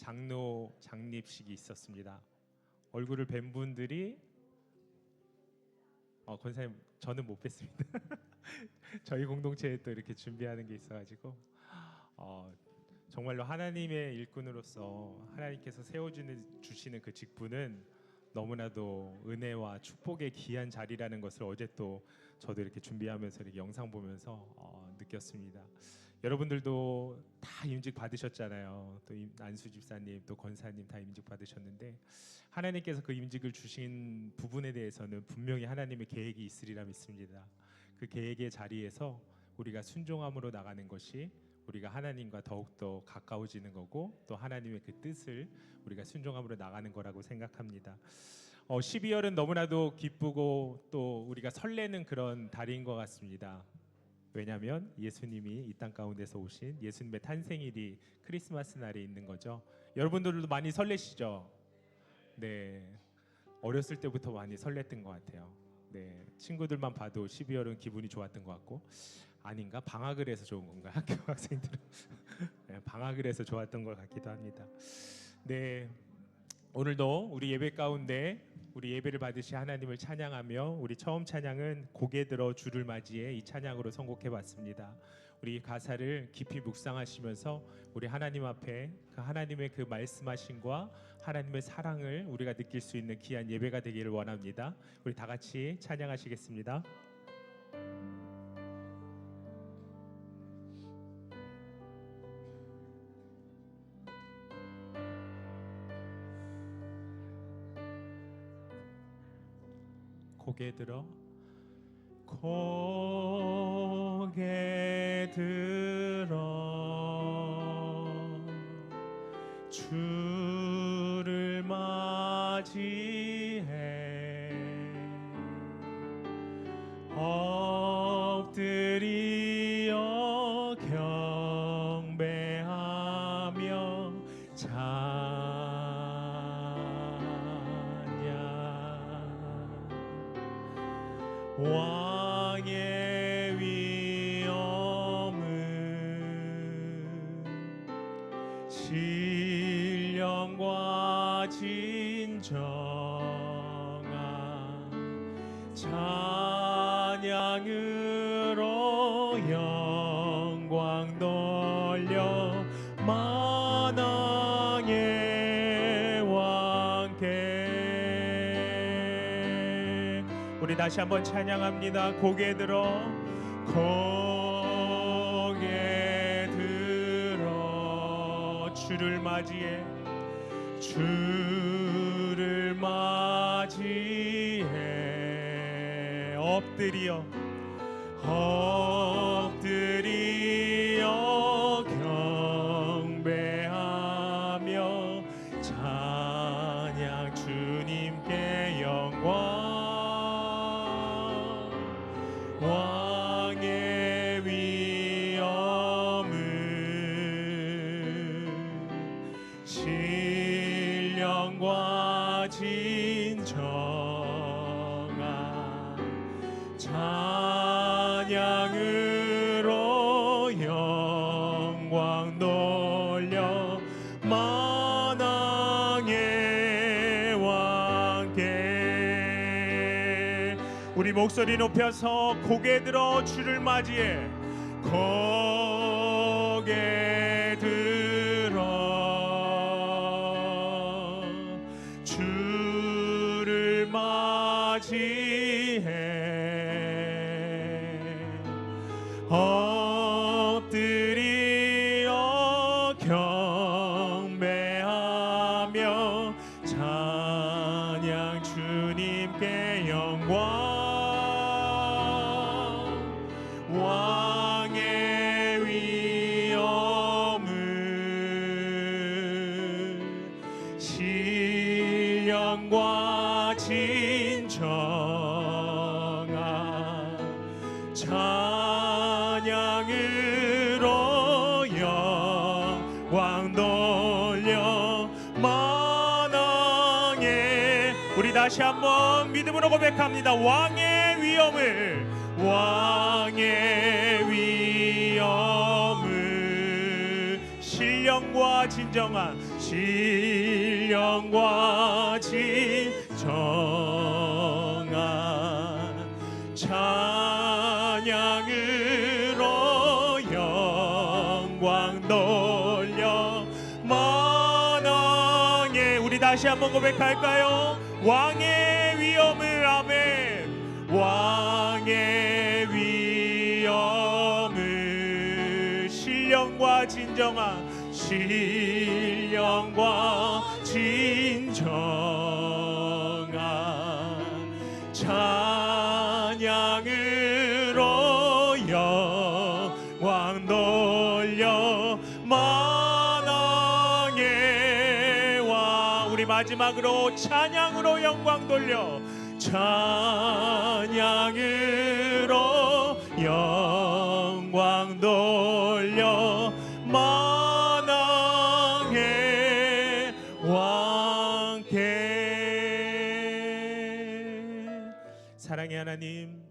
장로 장립식이 있었습니다. 얼굴을 뵌 분들이 권사님 저는 못 뵀습니다. 저희 공동체에 또 이렇게 준비하는 게 있어가지고 정말로 하나님의 일꾼으로서 하나님께서 주시는 그 직분은 너무나도 은혜와 축복의 귀한 자리라는 것을 어제 또 저도 이렇게 준비하면서 이렇게 영상 보면서 느꼈습니다. 여러분들도 다 임직 받으셨잖아요. 또 안수 집사님, 또 권사님 다 임직 받으셨는데 하나님께서 그 임직을 주신 부분에 대해서는 분명히 하나님의 계획이 있으리라 믿습니다. 그 계획의 자리에서 우리가 순종함으로 나가는 것이 우리가 하나님과 더욱더 가까워지는 거고 또 하나님의 그 뜻을 우리가 순종함으로 나가는 거라고 생각합니다. 12월은 너무나도 기쁘고 또 우리가 설레는 그런 달인 것 같습니다. 왜냐하면 예수님이 이 땅 가운데서 오신 예수님의 탄생일이 크리스마스 날에 있는 거죠. 여러분들도 많이 설레시죠? 네, 어렸을 때부터 많이 설렜던 것 같아요. 네, 친구들만 봐도 12월은 기분이 좋았던 것 같고 아닌가? 방학을 해서 좋은 건가? 학교 학생들은 네, 방학을 해서 좋았던 것 같기도 합니다. 네, 오늘도 우리 예배 가운데 우리 예배를 받으시 하나님을 찬양하며 우리 처음 찬양은 고개 들어 주를 맞이해 이 찬양으로 선곡해봤습니다. 우리 가사를 깊이 묵상하시면서 우리 하나님 앞에 그 하나님의 그 말씀하심과 하나님의 사랑을 우리가 느낄 수 있는 귀한 예배가 되기를 원합니다. 우리 다 같이 찬양하시겠습니다. 고개 들어 주를 맞이해 엎드려 경배하며 왕의 위엄은 신령과 진정한 찬양으로 영광 돌려 만왕의 왕께 우리 다시 한번 찬양합니다. 고개 들어 주를 맞이해 엎드려 경배하며 찬양 주님께 영광 왕의 위엄은 신령과 진정한 찬양으로 영광 돌려 만왕의 왕께 우리 목소리 높여서 고개 들어 주를 맞이해 고개 들어 주를 맞이해 엎드려 경배하며 찬양 주님께 영광 왕의 위엄은 신령과 진정한 찬양으로 영광 돌려 만왕의 우리 다시 한번 믿음으로 고백합니다. 왕의 위엄을 신령과 진정한 신령과 진정한 찬양으로 영광 돌려 만왕의, 우리 다시 한번 고백할까요? 왕의 위엄을, 아멘. 왕의 위엄을, 신령과 진정한, 신령과 진정한 찬양으로 영광 돌려 만왕의 왕. 우리 마지막으로 찬양으로 영광 돌려, 찬양으로 영광 돌려 만왕의 왕께. 사랑의 하나님,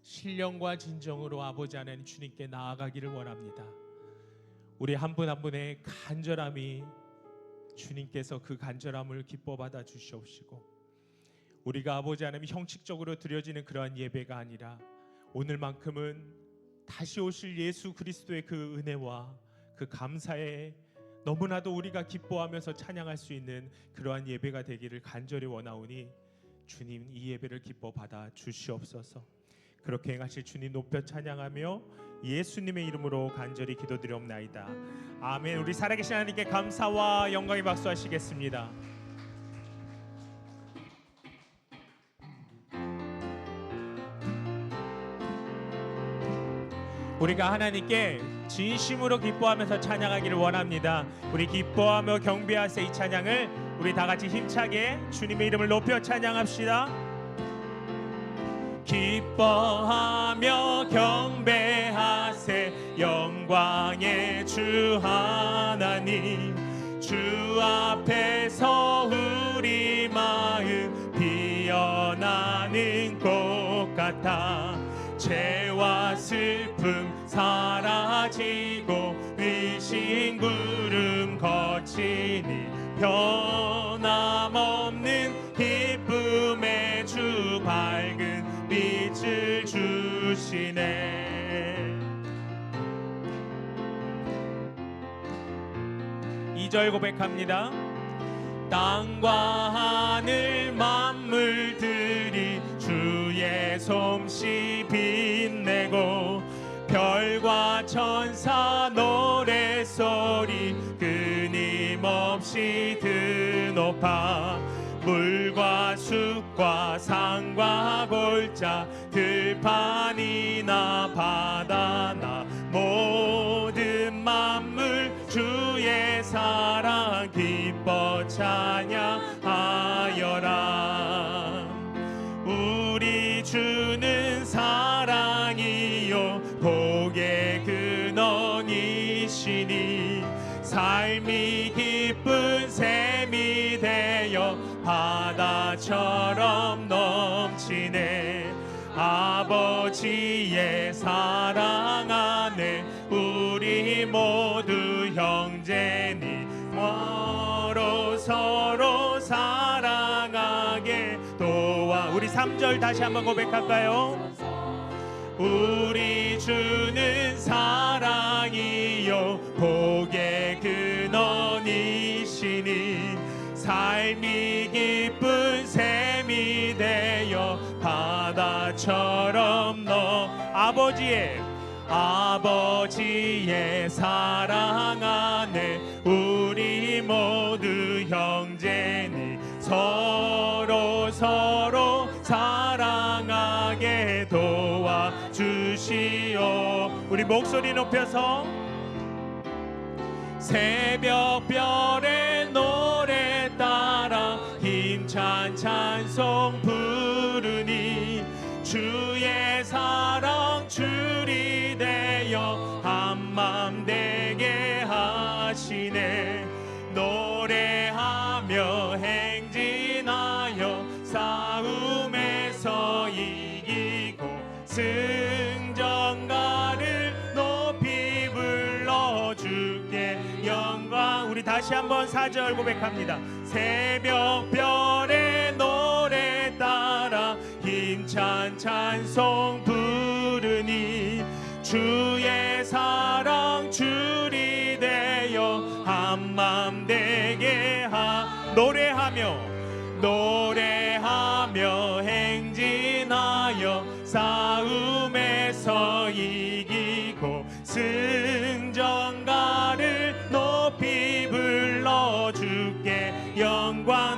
신령과 진정으로 아버지 하나님 주님께 나아가기를 원합니다. 우리 한 분 한 분의 간절함이 주님께서 그 간절함을 기뻐 받아 주시옵시고, 우리가 아버지 하나님 형식적으로 드려지는 그러한 예배가 아니라 오늘만큼은 다시 오실 예수 그리스도의 그 은혜와 그 감사에 너무나도 우리가 기뻐하면서 찬양할 수 있는 그러한 예배가 되기를 간절히 원하오니 주님, 이 예배를 기뻐 받아 주시옵소서. 그렇게 행하실 주님 높여 찬양하며 예수님의 이름으로 간절히 기도드리옵나이다. 아멘. 우리 살아계신 하나님께 감사와 영광의 박수 하시겠습니다. 우리가 하나님께 진심으로 기뻐하면서 찬양하기를 원합니다. 우리 기뻐하며 경배하세 이 찬양을 우리 다 같이 힘차게 주님의 이름을 높여 찬양합시다. 기뻐하며 경배하세 영광의 주 하나님, 주 앞에서 우리 마음 피어나는 꽃 같아 죄와 슬픔 사라지고 위신 구름 거치니 변함없는 기쁨의 주 밝은 빛을 주시네. 2절 고백합니다. 땅과 하늘 만물들이 주의 솜씨 빛내고 별과 천사 노래소리 끊임없이 드높아 물과 숲과 산과 골짜 들판이나 바다나 모든 만물 주의 사랑 기뻐 찬양하여라. 우리 주는 사랑이요 복의 근원이시니 삶이 기쁜 샘이 되어 바다처럼 넘치네. 아버지의 사랑 안에 우리 모두 형제니 서로 사랑하게 도와. 우리 3절 다시 한번 고백할까요? 우리 주는 사랑이요 복의 근원이시니 삶이 기쁜 샘이 되어 바다처럼 아버지의 사랑 안에 우리 모두 형제니 서로 사랑하게 도와주시오. 우리 목소리 높여서 새벽별의 노래 따라 힘찬 찬송 부르니 주의 사랑 줄이 되어 한맘 되게 하시네. 노래하며 행진하여 싸움에서 이기고 승전가를 높이 불러 주께 영광 우리 다시 한번 4절 고백합니다. 새벽별의 노래 따라 힘찬 찬송 부르니 주의 사랑 줄이 되어 한맘 되게 노래하며 행진하여 싸움에서 이기고 승전가를 높이 불러 주께 영광.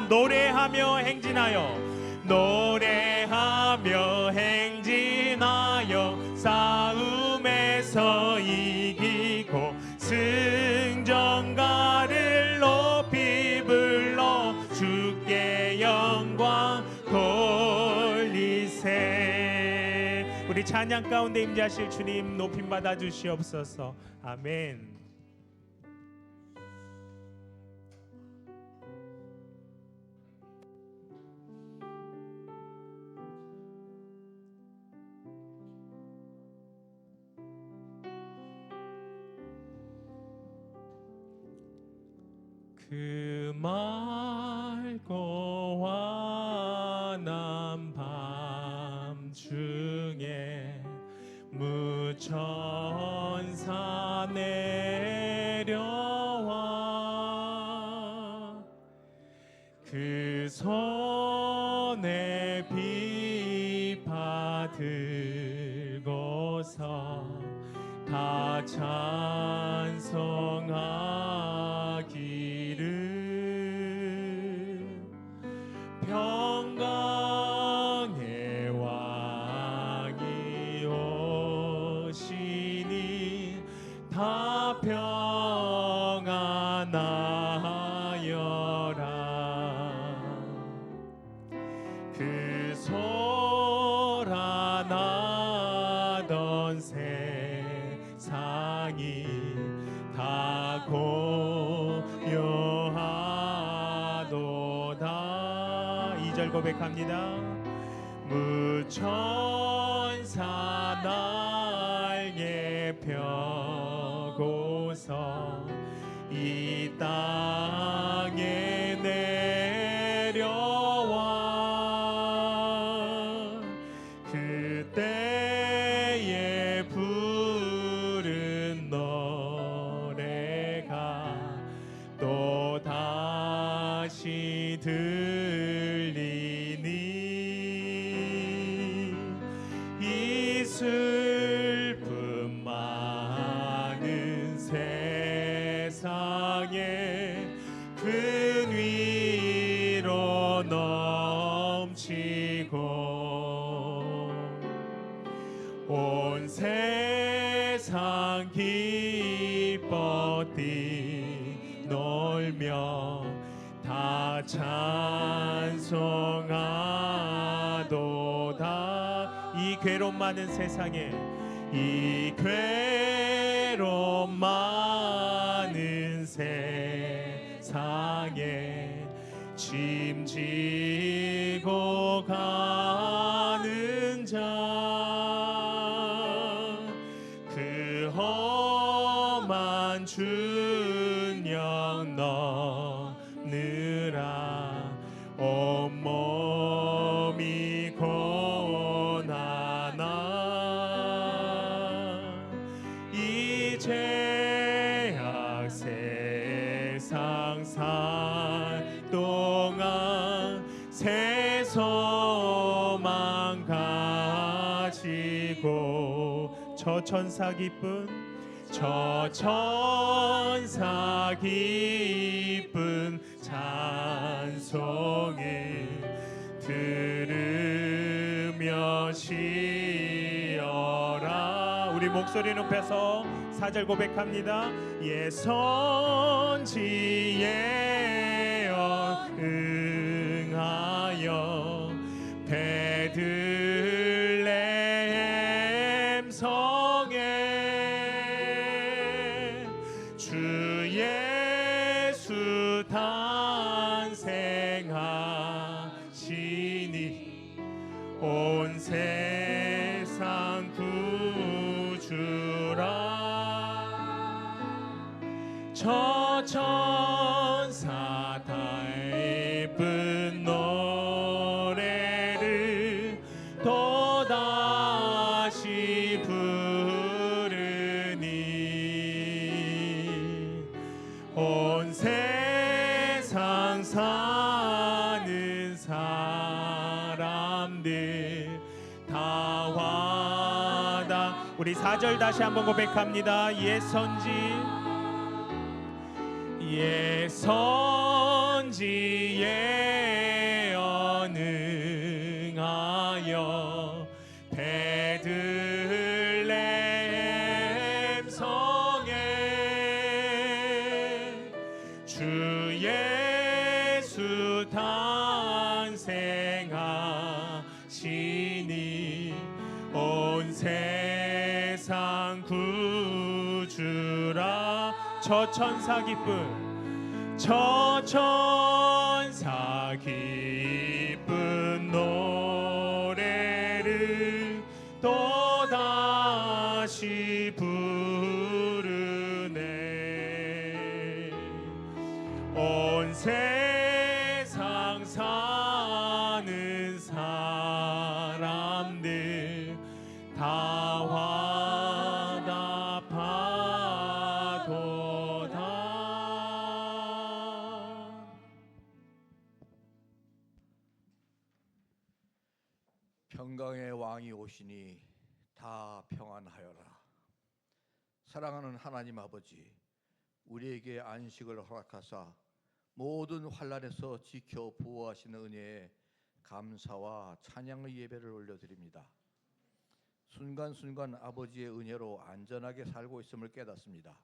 노래하며 행진하여 싸움에서 이기고 승전가를 높이 불러 주께 영광 돌리세. 우리 찬양 가운데 임재하실 주님 높임 받아 주시옵소서. 아멘. 그 맑고 환한 밤중에 무천사 내려와 그 손에 비파 들고서 다 찬송하기를 평강의 왕이 오시니 다 평안하여라. 그 소란하던 세상이 다 고요하도다. 2절 고백합니다. 무천사 날개 펴고서 이 땅에 내려와 그때에 부른 노래가 또 다시 들리니 이 슬픔 많은 세상에 큰 위로 넘치고 온 세상 기뻐 뛰놀며 다 찬송하도다. 이 괴로움 많은 세상에 이 괴로움 많은 세상에 짐지고 가는 자 그 험한 준영 넘느라 온몸이 고난아 이 죄악 세상 살 동안 새 소망 가지고 저 천사 기쁜 찬송을 들으며 쉬어라. 우리 목소리 높여서 4절 고백합니다. 예 선지에 응하여 베들레헴 성에 주 예수 탄생하시니 온 세상 구주라. 저 온 세상 사는 사람들 다 와다. 우리 4절 다시 한번 고백합니다. 옛 선지에 언응하여 베들레헴 성에 주 예수 탄생하시니 온 세상 구주라. 저 천사 기쁜 노래를 또다시 부르네. 온 세상 사는 사람들 다 화답하도다. 평강의 왕이 오시니 다 평안하여라. 사랑하는 하나님 아버지, 우리에게 안식을 허락하사 모든 환난에서 지켜 보호하시는 은혜에 감사와 찬양의 예배를 올려드립니다. 순간순간 아버지의 은혜로 안전하게 살고 있음을 깨닫습니다.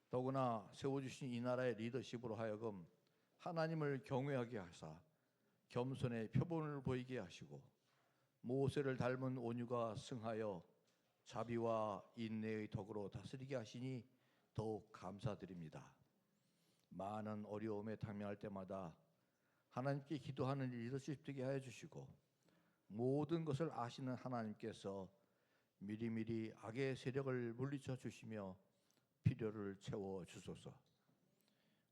더구나 세워주신 이 나라의 리더십으로 하여금 하나님을 경외하게 하사 겸손의 표본을 보이게 하시고 모세를 닮은 온유가 승하여 자비와 인내의 덕으로 다스리게 하시니 더욱 감사드립니다. 많은 어려움에 당면할 때마다 하나님께 기도하는 리더십 되게 하여 주시고 모든 것을 아시는 하나님께서 미리미리 악의 세력을 물리쳐 주시며 필요를 채워 주소서.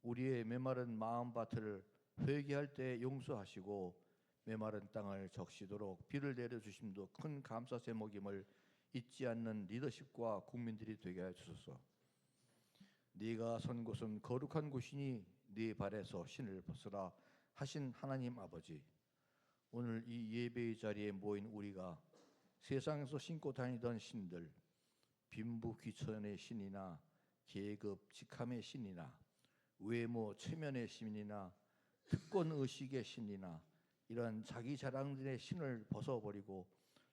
우리의 메마른 마음밭을 회개할 때 용서하시고 메마른 땅을 적시도록 비를 내려주심도 큰 감사 제목임을 잊지 않는 리더십과 국민들이 되게 하여 주소서. 네가 선 곳은 거룩한 곳이니 네 발에서 신을 벗으라 하신 하나님 아버지, 오늘 이 예배의 자리에 모인 우리가 세상에서 신고 다니던 신들, 빈부귀천의 신이나 계급 직함의 신이나 외모 체면의 신이나 특권의식의 신이나 이런 자기 자랑들의 신을 벗어버리고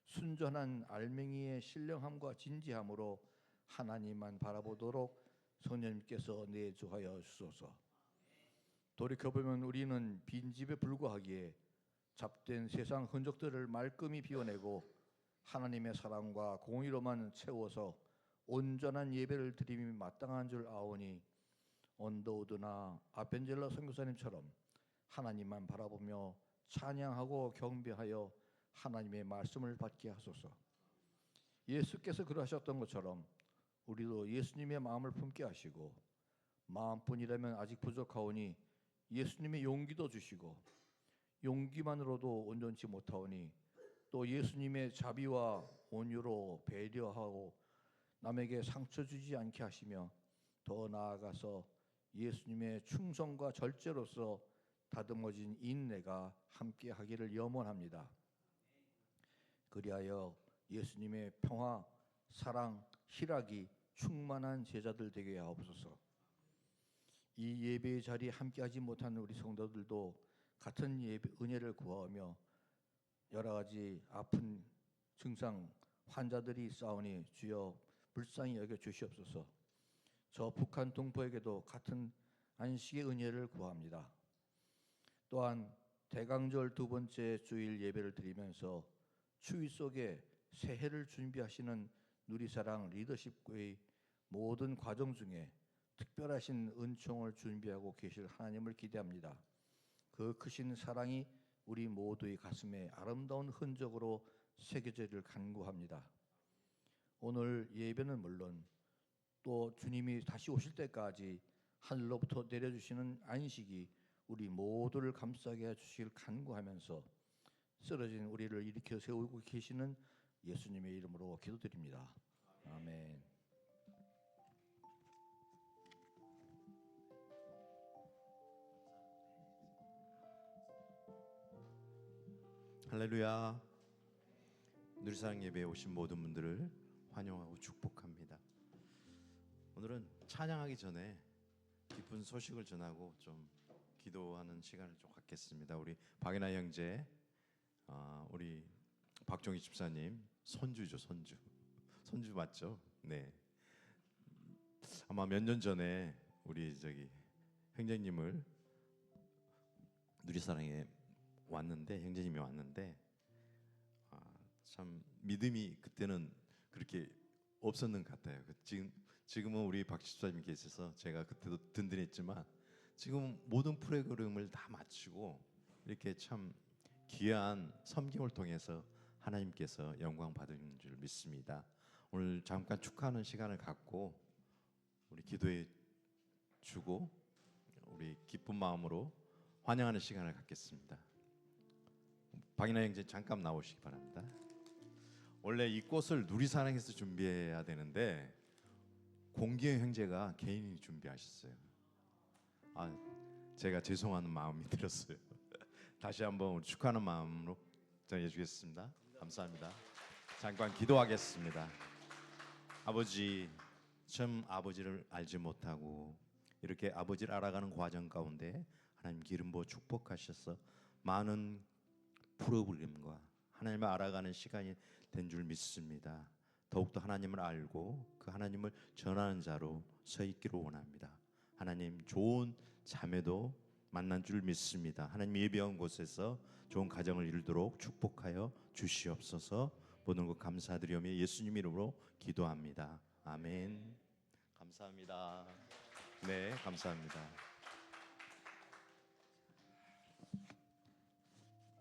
순전한 알맹이의 신령함과 진지함으로 하나님만 바라보도록 성령님께서 내주하여 주소서. 돌이켜보면 우리는 빈집에 불과하기에 잡된 세상 흔적들을 말끔히 비워내고 하나님의 사랑과 공의로만 채워서 온전한 예배를 드림이 마땅한 줄 아오니 언더우드나 아펜젤러 선교사님처럼 하나님만 바라보며 찬양하고 경배하여 하나님의 말씀을 받게 하소서. 예수께서 그러하셨던 것처럼 우리도 예수님의 마음을 품게 하시고 마음뿐이라면 아직 부족하오니 예수님의 용기도 주시고 용기만으로도 온전치 못하오니 또 예수님의 자비와 온유로 배려하고 남에게 상처 주지 않게 하시며 더 나아가서 예수님의 충성과 절제로서 다듬어진 인내가 함께 하기를 염원합니다. 그리하여 예수님의 평화, 사랑, 희락이 충만한 제자들 되게 하옵소서. 이 예배의 자리에 함께하지 못한 우리 성도들도 같은 예배 은혜를 구하며 여러 가지 아픈 증상 환자들이 있사오니 주여 불쌍히 여겨 주시옵소서. 저 북한 동포에게도 같은 안식의 은혜를 구합니다. 또한 대강절 두 번째 주일 예배를 드리면서 추위 속에 새해를 준비하시는 누리사랑 리더십의 모든 과정 중에 특별하신 은총을 준비하고 계실 하나님을 기대합니다. 그 크신 사랑이 우리 모두의 가슴에 아름다운 흔적으로 새겨지기를 간구합니다. 오늘 예배는 물론 또 주님이 다시 오실 때까지 하늘로부터 내려주시는 안식이 우리 모두를 감싸게 해주시길 간구하면서 쓰러진 우리를 일으켜 세우고 계시는 예수님의 이름으로 기도드립니다. 아멘. 할렐루야. 누리사랑 예배에 오신 모든 분들을 환영하고 축복합니다. 오늘은 찬양하기 전에 기쁜 소식을 전하고 좀 기도하는 시간을 좀 갖겠습니다. 우리 박인하 형제, 우리 박종희 집사님 손주죠, 손주. 손주 맞죠? 네. 아마 몇 년 전에 우리 형제님을 누리사랑에 왔는데, 형제님이 왔는데 참 믿음이 그때는 그렇게 없었는 것 같아요. 지금은 우리 박 집사님께 있어서 제가 그때도 든든했지만 지금 모든 프로그램을 다 마치고 이렇게 참 귀한 섬김을 통해서 하나님께서 영광 받은 줄 믿습니다. 오늘 잠깐 축하하는 시간을 갖고 우리 기도해 주고 우리 기쁜 마음으로 환영하는 시간을 갖겠습니다. 박인하 형제 잠깐 나오시기 바랍니다. 원래 이 꽃을 누리사랑에서 준비해야 되는데 공기영 형제가 개인이 준비하셨어요. 제가 죄송한 마음이 들었어요. 다시 한번 축하하는 마음으로 전해주겠습니다. 감사합니다. 잠깐 기도하겠습니다. 아버지, 참 아버지를 알지 못하고 이렇게 아버지를 알아가는 과정 가운데 하나님 기름 부어 축복하셔서 많은 프로그램과 하나님을 알아가는 시간이 된 줄 믿습니다. 더욱더 하나님을 알고 그 하나님을 전하는 자로 서 있기를 원합니다. 하나님, 좋은 자매도 만난 줄 믿습니다. 하나님 예배한 곳에서 좋은 가정을 이루도록 축복하여 주시옵소서. 모든 것 감사드리며 예수님 이름으로 기도합니다. 아멘. 감사합니다. 네, 감사합니다.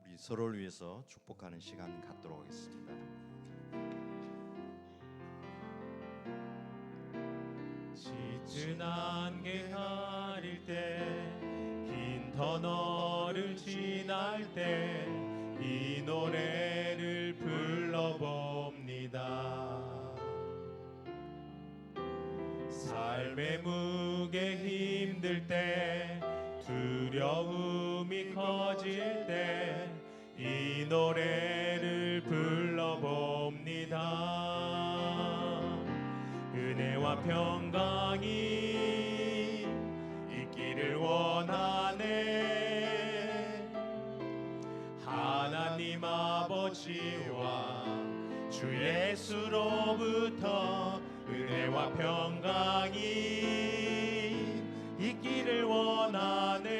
우리 서로를 위해서 축복하는 시간 갖도록 하겠습니다. 짙은 안개 가릴 때 긴 터널을 지날 때 이 노래를 불러봅니다. 삶의 무게 힘들 때 두려움이 커질 때 이 노래를 불러봅니다. 은혜와 평강이 있기를 원하네. 하나님 아버지와 주 예수로부터 은혜와 평강이 있기를 원하네.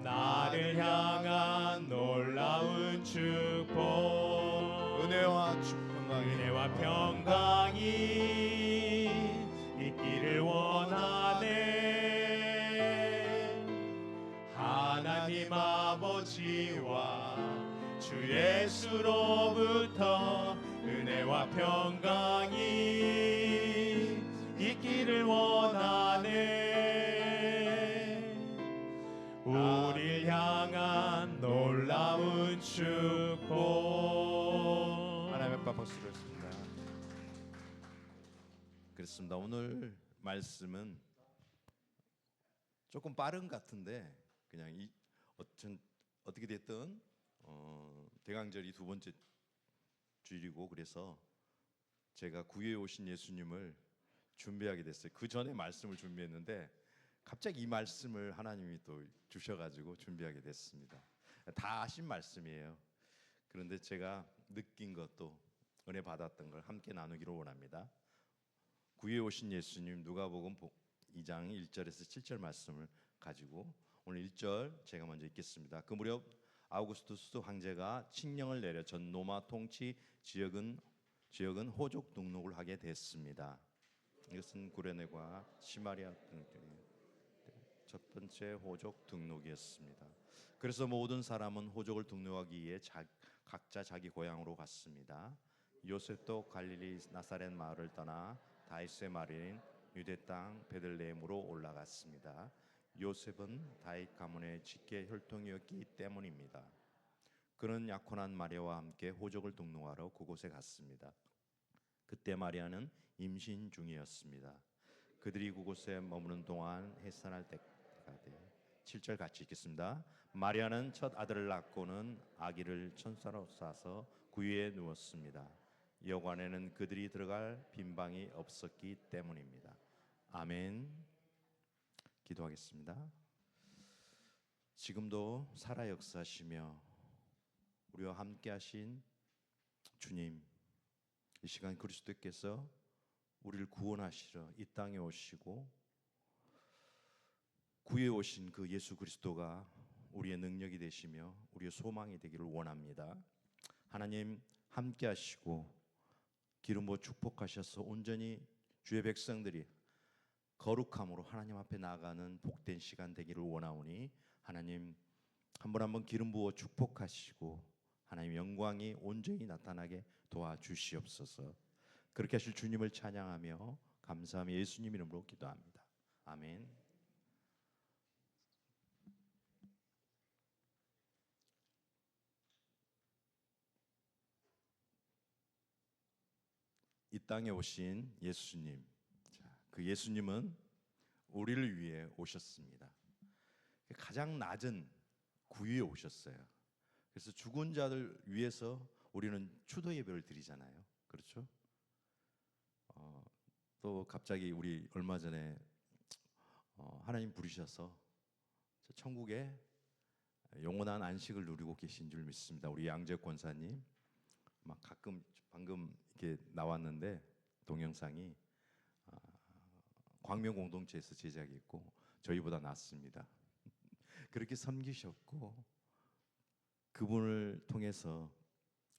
나를 향한 놀라운 축복, 은혜와 평강이 있기를 원하네. 하나님 아버지와 주 예수로부터 은혜와 평강이 있기를 원하네. 우릴 향한 놀라운 축복. 하나님의 박수를 했습니다. 그렇습니다. 오늘 말씀은 조금 빠른 것 같은데 그냥 어떻게 됐든 대강절이 두 번째 주일이고 그래서 제가 구유에 오신 예수님을 준비하게 됐어요. 그 전에 말씀을 준비했는데 갑자기 이 말씀을 하나님이 또 주셔가지고 준비하게 됐습니다. 다 아신 말씀이에요. 그런데 제가 느낀 것도 은혜 받았던 걸 함께 나누기를 원합니다. 구유에 오신 예수님, 누가복음 2장 1절에서 7절 말씀을 가지고 오늘 1절 제가 먼저 읽겠습니다. 그 무렵 아우구스투스 황제가 칙령을 내려 전 로마 통치 지역은 호족 등록을 하게 됐습니다. 이것은 구레네과 시마리아 등들이 첫 번째 호족 등록이었습니다. 그래서 모든 사람은 호족을 등록하기 위해 각자 자기 고향으로 갔습니다. 요셉도 갈릴리 나사렛 마을을 떠나 다윗의 마을인 유대 땅 베들레헴으로 올라갔습니다. 요셉은 다윗 가문의 직계 혈통이었기 때문입니다. 그는 약혼한 마리아와 함께 호족을 등록하러 그곳에 갔습니다. 그때 마리아는 임신 중이었습니다. 그들이 그곳에 머무는 동안 해산할 때가 돼 7절 같이 읽겠습니다. 마리아는 첫 아들을 낳고는 아기를 천사로 싸서 구유에 누웠습니다. 여관에는 그들이 들어갈 빈 방이 없었기 때문입니다. 아멘. 기도하겠습니다. 지금도 살아 역사하시며 우리와 함께 하신 주님, 이 시간 그리스도께서 우리를 구원하시러 이 땅에 오시고 구해 오신 그 예수 그리스도가 우리의 능력이 되시며 우리의 소망이 되기를 원합니다. 하나님 함께 하시고 기름 부어 축복하셔서 온전히 주의 백성들이 거룩함으로 하나님 앞에 나아가는 복된 시간 되기를 원하오니 하나님 한 번 한 번 기름 부어 축복하시고 하나님 영광이 온전히 나타나게 도와주시옵소서. 그렇게 하실 주님을 찬양하며 감사하며 예수님 이름으로 기도합니다. 아멘. 이 땅에 오신 예수님, 그 예수님은 우리를 위해 오셨습니다. 가장 낮은 구유에 오셨어요. 그래서 죽은 자들 위해서 우리는 추도 예배를 드리잖아요. 그렇죠? 또 갑자기 우리 얼마 전에 하나님 부르셔서 천국에 영원한 안식을 누리고 계신 줄 믿습니다. 우리 양재혁 권사님 막 가끔 방금 이렇게 나왔는데 동영상이 광명 공동체에서 제작했고 저희보다 낫습니다. 그렇게 섬기셨고 그분을 통해서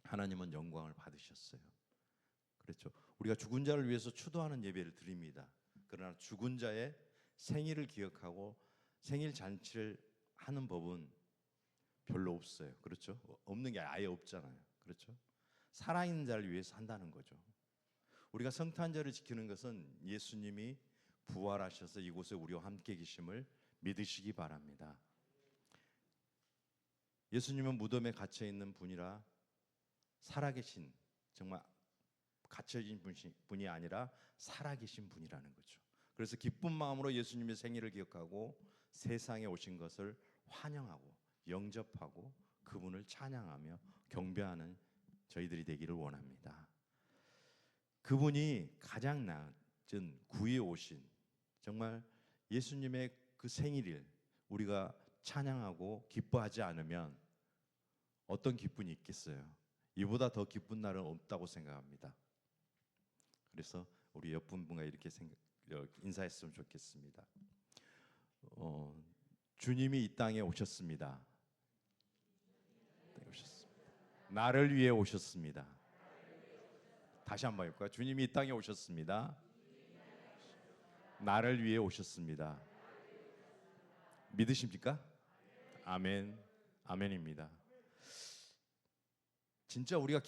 하나님은 영광을 받으셨어요. 그렇죠. 우리가 죽은 자를 위해서 추도하는 예배를 드립니다. 그러나 죽은 자의 생일을 기억하고 생일 잔치를 하는 법은 별로 없어요. 그렇죠? 없는 게 아예 없잖아요. 그렇죠? 살아있는 자를 위해서 한다는 거죠. 우리가 성탄절을 지키는 것은 예수님이 부활하셔서 이곳에 우리와 함께 계심을 믿으시기 바랍니다. 예수님은 무덤에 갇혀 있는 분이라 살아계신, 정말 갇혀진 분이 아니라 살아계신 분이라는 거죠. 그래서 기쁜 마음으로 예수님의 생일을 기억하고 세상에 오신 것을 환영하고 영접하고 그분을 찬양하며 경배하는 저희들이 되기를 원합니다. 그분이 가장 낮은 구에 오신, 정말 예수님의 그 생일을 우리가 찬양하고 기뻐하지 않으면 어떤 기쁨이 있겠어요? 이보다 더 기쁜 날은 없다고 생각합니다. 그래서 우리 옆 분과 이렇게 인사했으면 좋겠습니다. 주님이 이 땅에 오셨습니다. 나를 위해 오셨습니다. 다시 한번 해볼까요? 주님이 이 땅에 오셨습니다. 나를 위해 오셨습니다. 믿으십니까? 아멘. 아멘입니다. 진짜 우리가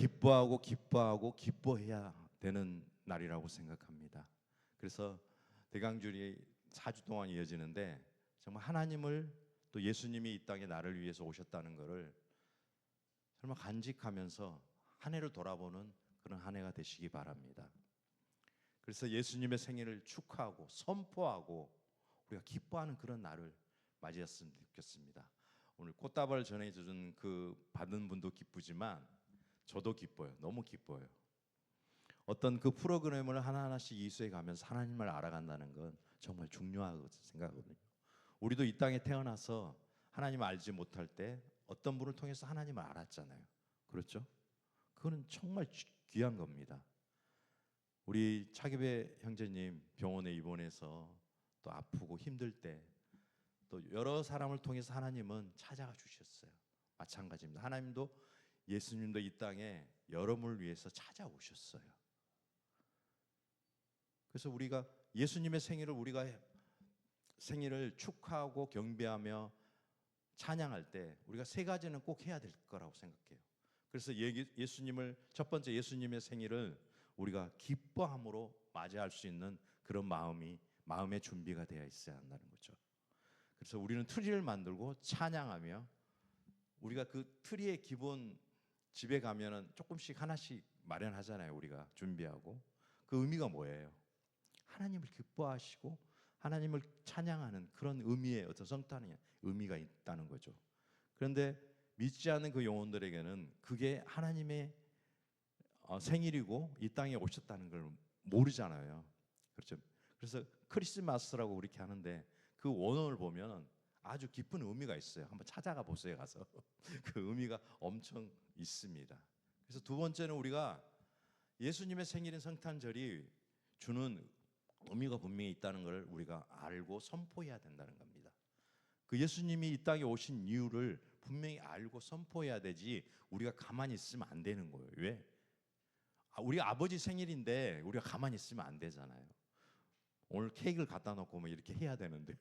기뻐해야 되는 날이라고 생각합니다. 그래서 대강줄이 4주 동안 이어지는데 정말 하나님을 또 예수님이 이 땅에 나를 위해서 오셨다는 것을 정말 간직하면서 한 해를 돌아보는 그런 한 해가 되시기 바랍니다. 그래서 예수님의 생일을 축하하고 선포하고 우리가 기뻐하는 그런 날을 맞이했으면 좋겠습니다. 오늘 꽃다발 전해주신 그 받은 분도 기쁘지만 저도 기뻐요. 너무 기뻐요. 어떤 그 프로그램을 하나하나씩 이수해 가면서 하나님을 알아간다는 건 정말 중요하다고 생각하거든요. 우리도 이 땅에 태어나서 하나님을 알지 못할 때 어떤 분을 통해서 하나님을 알았잖아요. 그렇죠? 그거는 정말 귀한 겁니다. 우리 차기배 형제님 병원에 입원해서 또 아프고 힘들 때 또 여러 사람을 통해서 하나님은 찾아가 주셨어요. 마찬가지입니다. 하나님도 예수님도 이 땅에 여러분을 위해서 찾아오셨어요. 그래서 우리가 예수님의 생일을 축하하고 경배하며 찬양할 때 우리가 세 가지는 꼭 해야 될 거라고 생각해요. 그래서 첫 번째 예수님의 생일을 우리가 기뻐함으로 맞이할 수 있는 그런 마음의 준비가 되어 있어야 한다는 거죠. 그래서 우리는 트리를 만들고 찬양하며 우리가 그 트리의 기본 집에 가면은 조금씩 하나씩 마련하잖아요. 우리가 준비하고 그 의미가 뭐예요? 하나님을 기뻐하시고 하나님을 찬양하는 그런 의미의 어떤 성탄의 의미가 있다는 거죠. 그런데 믿지 않는 그 영혼들에게는 그게 하나님의 생일이고 이 땅에 오셨다는 걸 모르잖아요. 그렇죠. 그래서 크리스마스라고 그렇게 하는데 그 원어를 보면 아주 깊은 의미가 있어요. 한번 찾아가 보세요, 가서. 그 의미가 엄청 있습니다. 그래서 두 번째는 우리가 예수님의 생일인 성탄절이 주는 의미가 분명히 있다는 걸 우리가 알고 선포해야 된다는 겁니다. 그 예수님이 이 땅에 오신 이유를 분명히 알고 선포해야 되지 우리가 가만히 있으면 안 되는 거예요. 왜? 우리 아버지 생일인데 우리가 가만히 있으면 안 되잖아요. 오늘 케이크를 갖다 놓고 뭐 이렇게 해야 되는데요.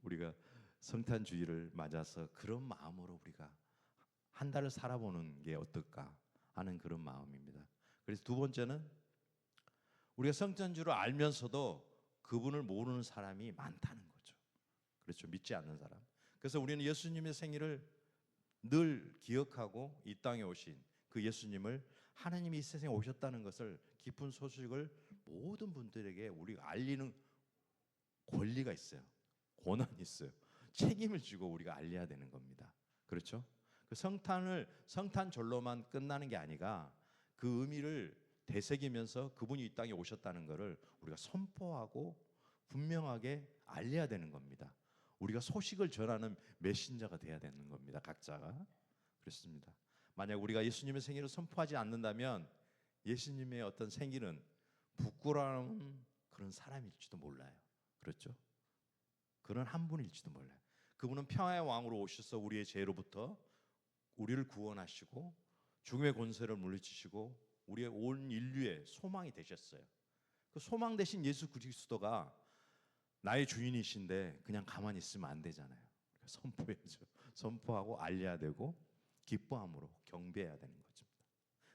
우리가 성탄주의를 맞아서 그런 마음으로 우리가 한 달을 살아보는 게 어떨까 하는 그런 마음입니다. 그래서 두 번째는 우리가 성탄주를 알면서도 그분을 모르는 사람이 많다는 거죠. 그렇죠. 믿지 않는 사람. 그래서 우리는 예수님의 생일을 늘 기억하고 이 땅에 오신 그 예수님을 하나님이 이 세상에 오셨다는 것을 깊은 소식을 모든 분들에게 우리가 알리는 권리가 있어요. 권한이 있어요. 책임을 지고 우리가 알려야 되는 겁니다. 그렇죠? 그 성탄절로만 끝나는 게 아니라 그 의미를 되새기면서 그분이 이 땅에 오셨다는 것을 우리가 선포하고 분명하게 알려야 되는 겁니다. 우리가 소식을 전하는 메신저가 돼야 되는 겁니다. 각자가. 그렇습니다. 만약 우리가 예수님의 생일을 선포하지 않는다면 예수님의 어떤 생일은 부끄러운 그런 사람일지도 몰라요. 그렇죠? 그런 한 분일지도 몰라요. 그분은 평화의 왕으로 오셔서 우리의 죄로부터 우리를 구원하시고 죽음의 권세를 물리치시고 우리의 온 인류의 소망이 되셨어요. 그 소망 되신 예수 그리스도가 나의 주인이신데 그냥 가만히 있으면 안 되잖아요. 선포해야죠. 선포하고 알려야 되고 기뻐함으로 경배해야 되는 거죠.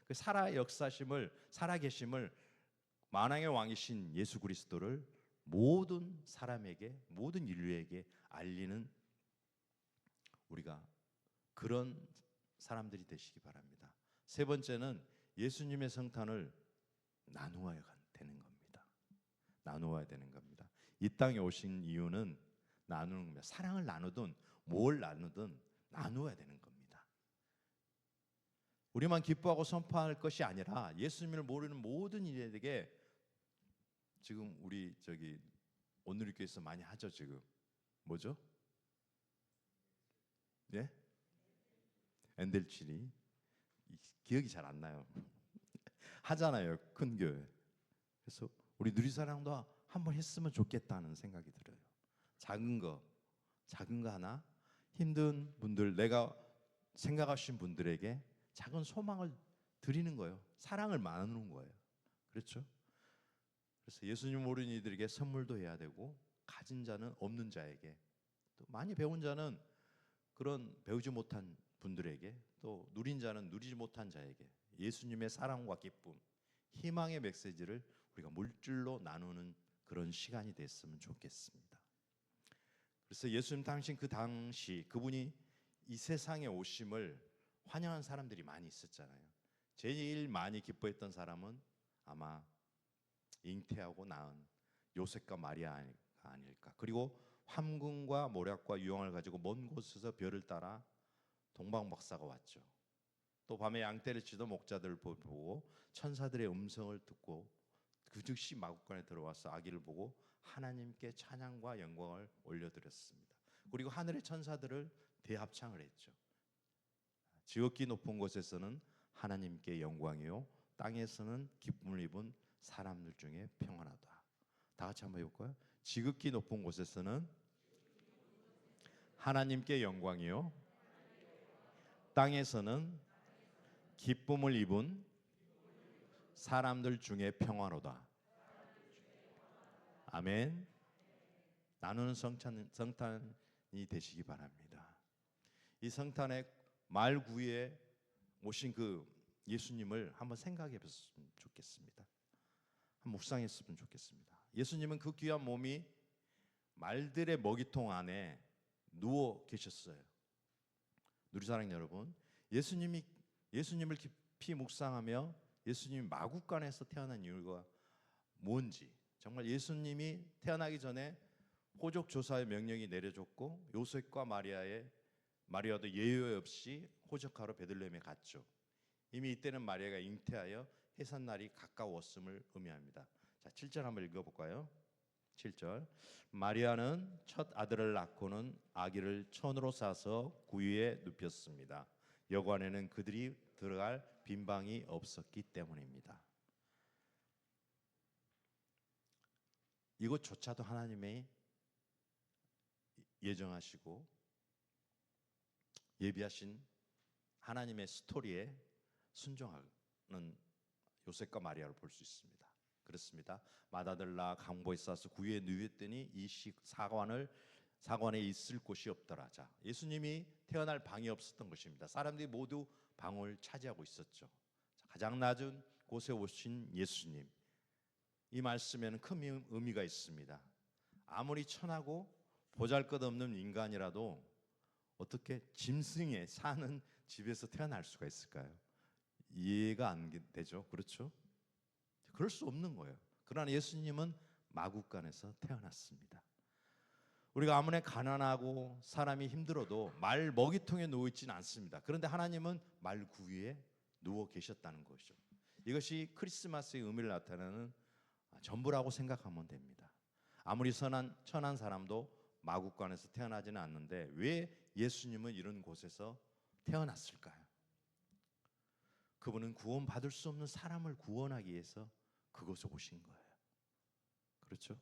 그 살아계심을 만왕의 왕이신 예수 그리스도를 모든 사람에게, 모든 인류에게 알리는 우리가 그런 사람들이 되시기 바랍니다. 세 번째는 예수님의 성탄을 나누어야 되는 겁니다. 나누어야 되는 겁니다. 이 땅에 오신 이유는 나누는 겁니다. 사랑을 나누든 뭘 나누든 나누어야 되는 겁니다. 우리만 기뻐하고 선포할 것이 아니라 예수님을 모르는 모든 이들에게 지금 우리 온누리교회에서 많이 하죠. 지금 뭐죠? 예? 엔델치리. 기억이 잘 안 나요. 하잖아요. 큰 교회. 그래서 우리 누리사랑도 한번 했으면 좋겠다는 생각이 들어요. 작은 거 하나 힘든 분들, 내가 생각하신 분들에게 작은 소망을 드리는 거예요. 사랑을 나누는 거예요. 그렇죠? 그래서 예수님 모르는 이들에게 선물도 해야 되고 가진 자는 없는 자에게 또 많이 배운 자는 그런 배우지 못한 분들에게 또 누린 자는 누리지 못한 자에게 예수님의 사랑과 기쁨, 희망의 메시지를 우리가 물질로 나누는 그런 시간이 됐으면 좋겠습니다. 그래서 예수님 당시 그분이 이 세상에 오심을 환영한 사람들이 많이 있었잖아요. 제일 많이 기뻐했던 사람은 아마 잉태하고 낳은 요셉과 마리아가 아닐까. 그리고 함궁과 모략과 유황을 가지고 먼 곳에서 별을 따라 동방박사가 왔죠. 또 밤에 양떼를 치던 목자들을 보고 천사들의 음성을 듣고 그 즉시 마구간에 들어와서 아기를 보고 하나님께 찬양과 영광을 올려드렸습니다. 그리고 하늘의 천사들을 대합창을 했죠. 지극히 높은 곳에서는 하나님께 영광이요 땅에서는 기쁨을 입은 사람들 중에 평안하다. 다 같이 한번 해볼까요? 지극히 높은 곳에서는 하나님께 영광이요 땅에서는 기쁨을 입은 사람들 중에 평안하다. 아멘. 나누는 성탄이 되시기 바랍니다. 이 성탄의 말구에 오신 그 예수님을 한번 생각해 봤으면 좋겠습니다. 한번 묵상했으면 좋겠습니다. 예수님은 그 귀한 몸이 말들의 먹이통 안에 누워 계셨어요. 누리사랑 여러분, 예수님을 깊이 묵상하며 예수님이 마구간에서 태어난 이유가 뭔지 정말 예수님이 태어나기 전에 호적 조사의 명령이 내려졌고 요셉과 마리아도 예외 없이 호적하러 베들레헴에 갔죠. 이미 이때는 마리아가 잉태하여 해산날이 가까웠음을 의미합니다. 자, 7절 한번 읽어볼까요? 7절. 마리아는 첫 아들을 낳고는 아기를 천으로 싸서 구유에 눕혔습니다. 여관에는 그들이 들어갈 빈 방이 없었기 때문입니다. 이것조차도 하나님의 예정하시고 예비하신 하나님의 스토리에 순종하는 요셉과 마리아를 볼 수 있습니다. 그렇습니다. 맏아들 낳아 강보에 싸서 구유에 누웠더니 이 사관에 있을 곳이 없더라. 자, 예수님이 태어날 방이 없었던 것입니다. 사람들이 모두 방을 차지하고 있었죠. 가장 낮은 곳에 오신 예수님, 이 말씀에는 큰 의미가 있습니다. 아무리 천하고 보잘것없는 인간이라도 어떻게 짐승에 사는 집에서 태어날 수가 있을까요? 이해가 안 되죠. 그렇죠? 그럴 수 없는 거예요. 그러나 예수님은 마구간에서 태어났습니다. 우리가 아무리 가난하고 사람이 힘들어도 말 먹이통에 누워 있지는 않습니다. 그런데 하나님은 말 구유에 누워 계셨다는 것이죠. 이것이 크리스마스의 의미를 나타내는 전부라고 생각하면 됩니다. 아무리 천한 사람도 마구간에서 태어나지는 않는데 왜 예수님은 이런 곳에서 태어났을까요? 그분은 구원받을 수 없는 사람을 구원하기 위해서 그곳에 오신 거예요. 그렇죠?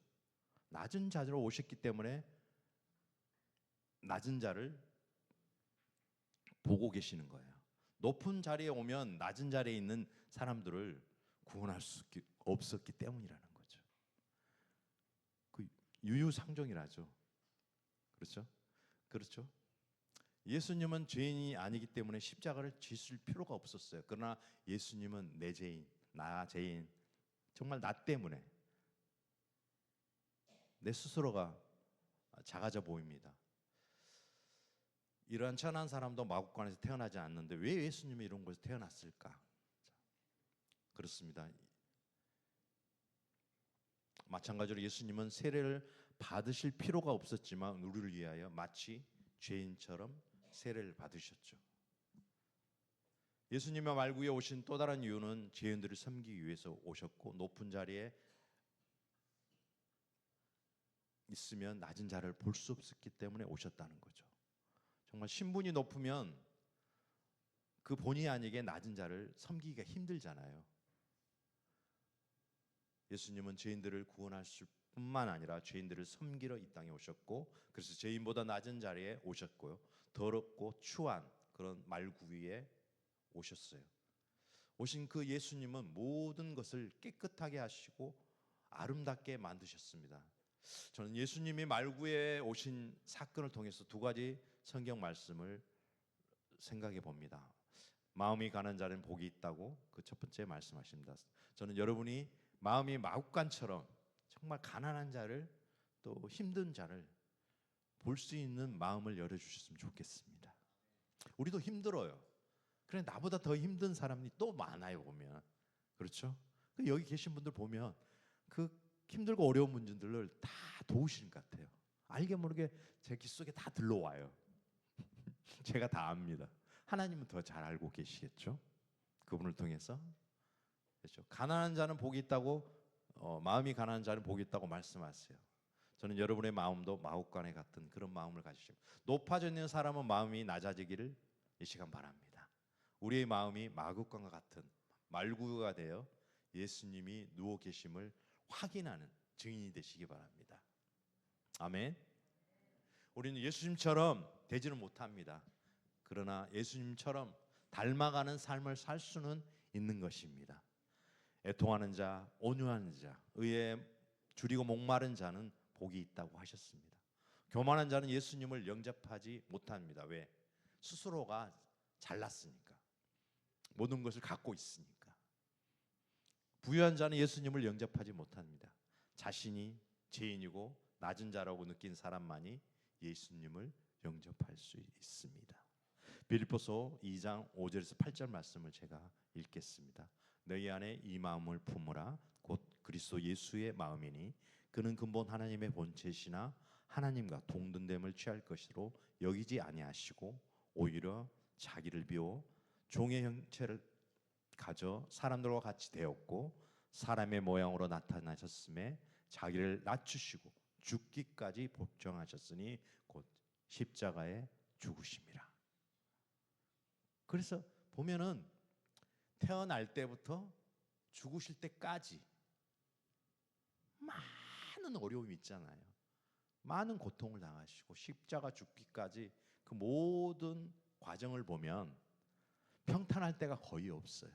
낮은 자리로 오셨기 때문에 낮은 자를 보고 계시는 거예요. 높은 자리에 오면 낮은 자리에 있는 사람들을 구원할 수 없었기 때문이라는 거죠. 그 유유상종이라죠. 그렇죠? 그렇죠? 예수님은 죄인이 아니기 때문에 십자가를 지실 필요가 없었어요. 그러나 예수님은 내 죄인, 나 죄인, 정말 나 때문에 내 스스로가 작아져 보입니다. 이러한 천한 사람도 마구간에서 태어나지 않는데 왜 예수님이 이런 곳에서 태어났을까? 그렇습니다. 마찬가지로 예수님은 세례를 받으실 필요가 없었지만 우리를 위하여 마치 죄인처럼 세례를 받으셨죠. 예수님의 말 위에 오신 또 다른 이유는 죄인들을 섬기기 위해서 오셨고 높은 자리에 있으면 낮은 자를 볼 수 없었기 때문에 오셨다는 거죠. 정말 신분이 높으면 그 본의 아니게 낮은 자를 섬기기가 힘들잖아요. 예수님은 죄인들을 구원하실 뿐만 아니라 죄인들을 섬기러 이 땅에 오셨고 그래서 죄인보다 낮은 자리에 오셨고요. 더럽고 추한 그런 말구위에 오셨어요. 오신 그 예수님은 모든 것을 깨끗하게 하시고 아름답게 만드셨습니다. 저는 예수님이 말구에 오신 사건을 통해서 두 가지 성경 말씀을 생각해 봅니다. 마음이 가난 자는 복이 있다고 그 첫 번째 말씀하십니다. 저는 여러분이 마음이 마구간처럼 정말 가난한 자를 또 힘든 자를 볼 수 있는 마음을 열어주셨으면 좋겠습니다. 우리도 힘들어요. 그래 나보다 더 힘든 사람이 또 많아요 보면. 그렇죠? 여기 계신 분들 보면 그 힘들고 어려운 분들을 다 도우시는 것 같아요. 알게 모르게 제 귀 속에 다 들러와요. 제가 다 압니다. 하나님은 더 잘 알고 계시겠죠? 그분을 통해서. 그렇죠? 가난한 자는 복이 있다고 마음이 가난한 자는 복이 있다고 말씀하세요. 저는 여러분의 마음도 마구간에 같은 그런 마음을 가지시고 높아져 있는 사람은 마음이 낮아지기를 이 시간 바랍니다. 우리의 마음이 마구간과 같은 말구가 되어 예수님이 누워 계심을 확인하는 증인이 되시기 바랍니다. 아멘. 우리는 예수님처럼 되지는 못합니다. 그러나 예수님처럼 닮아가는 삶을 살 수는 있는 것입니다. 애통하는 자, 온유한 자, 의에 줄이고 목마른 자는 복이 있다고 하셨습니다. 교만한 자는 예수님을 영접하지 못합니다. 왜? 스스로가 잘났으니까. 모든 것을 갖고 있으니까. 부유한 자는 예수님을 영접하지 못합니다. 자신이 죄인이고 낮은 자라고 느낀 사람만이 예수님을 영접할 수 있습니다. 빌립보서 2장 5절에서 8절 말씀을 제가 읽겠습니다. 너희 안에 이 마음을 품으라 곧 그리스도 예수의 마음이니 그는 근본 하나님의 본체시나 하나님과 동등됨을 취할 것으로 여기지 아니하시고 오히려 자기를 비워 종의 형체를 가져 사람들과 같이 되었고 사람의 모양으로 나타나셨음에 자기를 낮추시고 죽기까지 복종하셨으니 곧 십자가에 죽으심이라. 그래서 보면은 태어날 때부터 죽으실 때까지 많은 어려움이 있잖아요. 많은 고통을 당하시고 십자가 죽기까지 그 모든 과정을 보면 평탄할 때가 거의 없어요.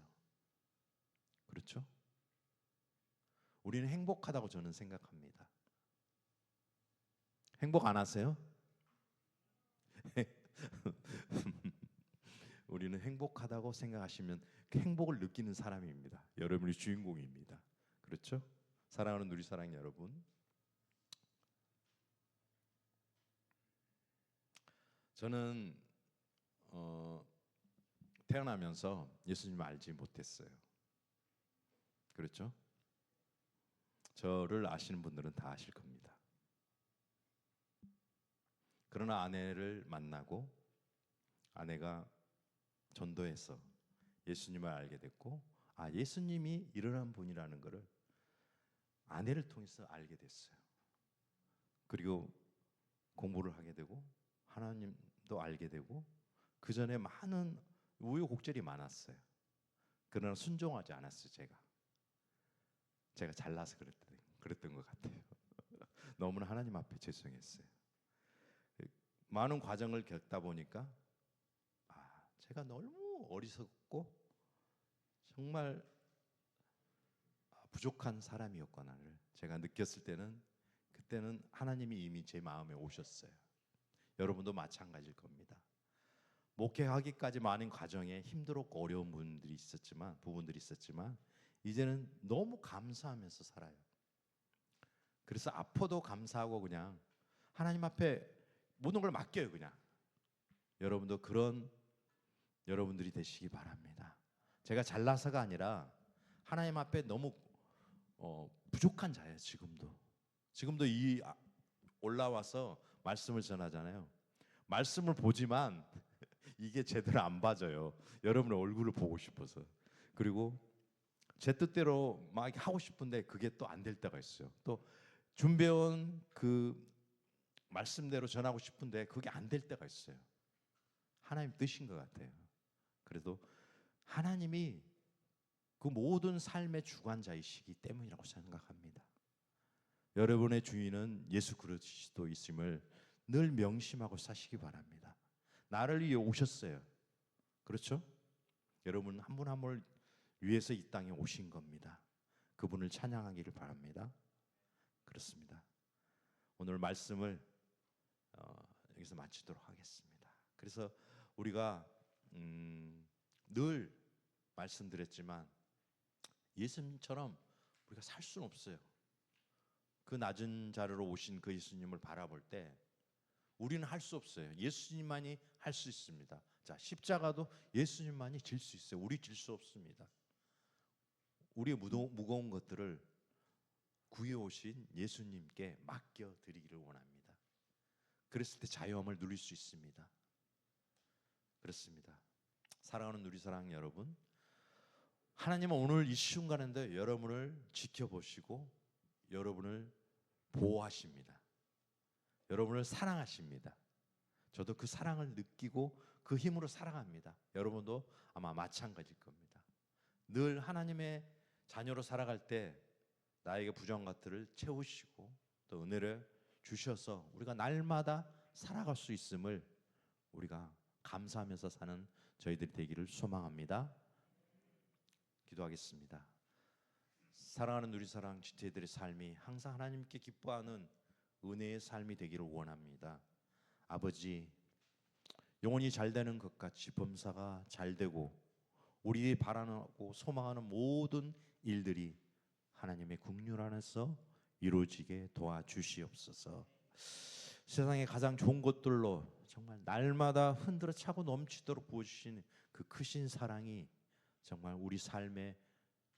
그렇죠? 우리는 행복하다고 저는 생각합니다. 행복 안 하세요? 우리는 행복하다고 생각하시면 그 행복을 느끼는 사람입니다. 여러분이 주인공입니다. 그렇죠? 사랑하는 누리사랑 여러분, 저는 태어나면서 예수님을 알지 못했어요. 그렇죠? 저를 아시는 분들은 다 아실 겁니다. 그러나 아내를 만나고 아내가 전도해서 예수님을 알게 됐고, 아, 예수님이 이러한 분이라는 것을 아내를 통해서 알게 됐어요. 그리고 공부를 하게 되고 하나님도 알게 되고, 그 전에 많은 우여곡절이 많았어요. 그러나 순종하지 않았어요. 제가 잘나서 그랬던 것 같아요. 너무나 하나님 앞에 죄송했어요. 많은 과정을 겪다 보니까 제가 너무 어리석고 정말 부족한 사람이었구나를 제가 느꼈을 때는, 그때는 하나님이 이미 제 마음에 오셨어요. 여러분도 마찬가지일 겁니다. 목회하기까지 많은 과정에 힘들었고 어려운 부분들이 있었지만 이제는 너무 감사하면서 살아요. 그래서 아파도 감사하고 그냥 하나님 앞에 모든 걸 맡겨요. 그냥 여러분도 그런 여러분들이 되시기 바랍니다. 제가 잘나서가 아니라 하나님 앞에 너무 부족한 자예요. 지금도 이 올라와서 말씀을 전하잖아요. 말씀을 보지만 이게 제대로 안 봐져요. 여러분의 얼굴을 보고 싶어서. 그리고 제 뜻대로 막 하고 싶은데 그게 또 안 될 때가 있어요. 또 준비해온 그 말씀대로 전하고 싶은데 그게 안 될 때가 있어요. 하나님 뜻인 것 같아요. 그래도 하나님이 그 모든 삶의 주관자이시기 때문이라고 생각합니다. 여러분의 주인은 예수 그리스도이심을 늘 명심하고 사시기 바랍니다. 나를 위해 오셨어요. 그렇죠? 여러분 한 분 한 분을 위해서 이 땅에 오신 겁니다. 그분을 찬양하기를 바랍니다. 그렇습니다. 오늘 말씀을 여기서 마치도록 하겠습니다. 그래서 우리가 늘 말씀드렸지만 예수님처럼 우리가 살 수는 없어요. 그 낮은 자리로 오신 그 예수님을 바라볼 때 우리는 할 수 없어요. 예수님만이 할 수 있습니다. 자, 십자가도 예수님만이 질 수 있어요. 우리 질 수 없습니다. 우리의 무거운 것들을 구해오신 예수님께 맡겨드리기를 원합니다. 그랬을 때 자유함을 누릴 수 있습니다. 그렇습니다. 사랑하는 누리사랑 여러분, 하나님은 오늘 이 순간인데 여러분을 지켜보시고 여러분을 보호하십니다. 여러분을 사랑하십니다. 저도 그 사랑을 느끼고 그 힘으로 살아갑니다. 여러분도 아마 마찬가지일 겁니다. 늘 하나님의 자녀로 살아갈 때 나에게 부족한 것들을 채우시고 또 은혜를 주셔서 우리가 날마다 살아갈 수 있음을 우리가 감사하면서 사는 저희들이 되기를 소망합니다. 기도하겠습니다. 사랑하는 누리사랑 지체들의 삶이 항상 하나님께 기뻐하는 은혜의 삶이 되기를 원합니다. 아버지, 영혼이 잘 되는 것 같이 범사가 잘 되고 우리 바라고 소망하는 모든 일들이 하나님의 긍휼 안에서 이루어지게 도와주시옵소서. 세상에 가장 좋은 것들로 정말 날마다 흔들어 차고 넘치도록 부어주신 그 크신 사랑이 정말 우리 삶의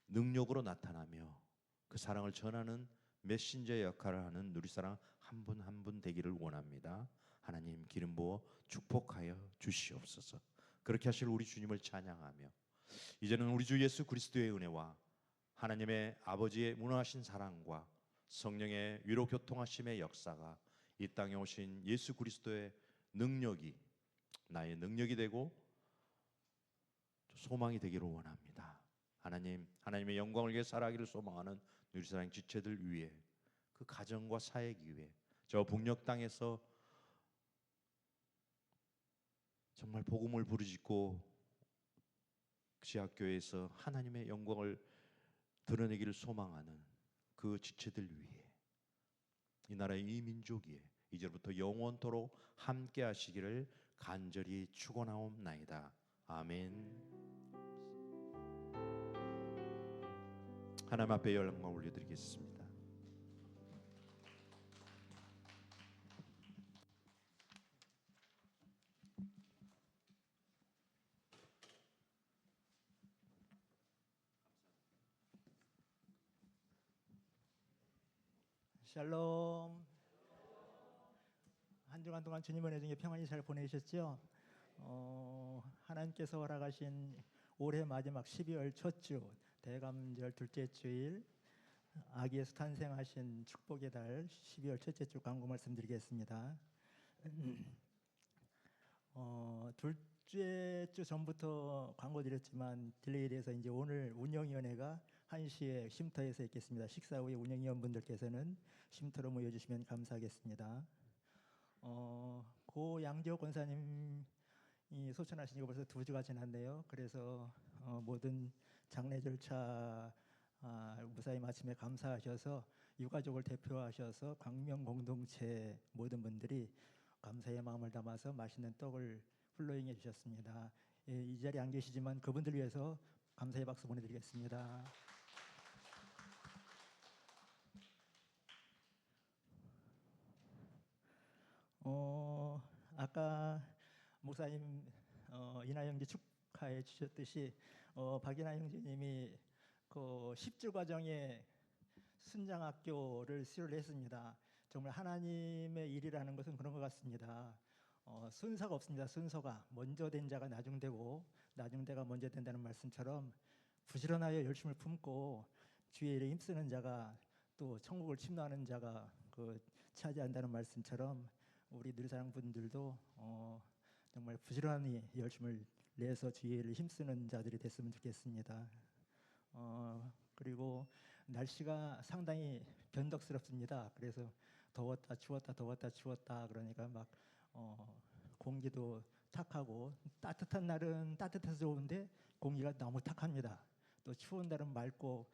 능력으로 나타나며 그 사랑을 전하는 메신저 역할을 하는 누리사랑 한 분 한 분 되기를 원합니다. 하나님 기름 부어 축복하여 주시옵소서. 그렇게 하실 우리 주님을 찬양하며 이제는 우리 주 예수 그리스도의 은혜와 하나님의 아버지의 무한하신 사랑과 성령의 위로 교통하심의 역사가 이 땅에 오신 예수 그리스도의 능력이 나의 능력이 되고 소망이 되기를 원합니다. 하나님의 영광을 위해 살아가기를 소망하는 누리사랑 지체들 위해 그 가정과 사역 위해 저 북녘 땅에서 정말 복음을 부르짖고 지하교회에서 하나님의 영광을 드러내기를 소망하는 그 지체들 위해 이 나라의 이 민족 위에 이제부터 영원토록 함께 하시기를 간절히 축원하옵나이다. 아멘. 하나님 앞에 영광 올려드리겠습니다. 샬롬. 한 주간 동안 주님 은혜 중에 평안히 잘 보내셨죠? 하나님께서 허락하신 올해 마지막 12월 첫 주 대감절 둘째 주일 아기 예수 탄생하신 축복의 달 12월 첫째 주 광고 말씀드리겠습니다. 둘째 주 전부터 광고 드렸지만 딜레이 돼서 이제 오늘 운영위원회가 1시에 쉼터에서 있겠습니다. 식사 후에 운영위원분들께서는 쉼터로 모여주시면 감사하겠습니다. 고 양지호 권사님이 소천하신 지가 벌써 2주가 지났네요. 그래서 모든 장례 절차 무사히 마침에 감사하셔서 유가족을 대표하셔서 광명 공동체 모든 분들이 감사의 마음을 담아서 맛있는 떡을 플로잉해 주셨습니다. 예, 이 자리에 안 계시지만 그분들 위해서 감사의 박수 보내드리겠습니다. 아까 목사님 이나 형제 축하해 주셨듯이 박이나 형제님이 그 10주 과정에 순장학교를 수료를 했습니다. 정말 하나님의 일이라는 것은 그런 것 같습니다. 순서가 없습니다. 순서가 먼저 된 자가 나중되고 나중대가 먼저 된다는 말씀처럼 부지런하여 열심을 품고 주의 일에 힘쓰는 자가 또 천국을 침노하는 자가 차지한다는 말씀처럼 우리 누리사랑 분들도 정말 부지런히 열심을 내서 주의 일을 힘쓰는 자들이 됐으면 좋겠습니다. 그리고 날씨가 상당히 변덕스럽습니다. 그래서 더웠다 추웠다 더웠다 추웠다 그러니까 막 공기도 탁하고 따뜻한 날은 따뜻해서 좋은데 공기가 너무 탁합니다. 또 추운 날은 맑고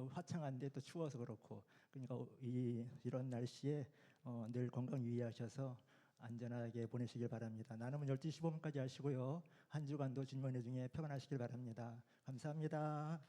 화창한데 또 추워서 그렇고 그러니까 이런 날씨에 늘 건강 유의하셔서 안전하게 보내시길 바랍니다. 나눔은 12시 15분까지 하시고요. 한 주간도 주님 은혜 중에 평안하시길 바랍니다. 감사합니다.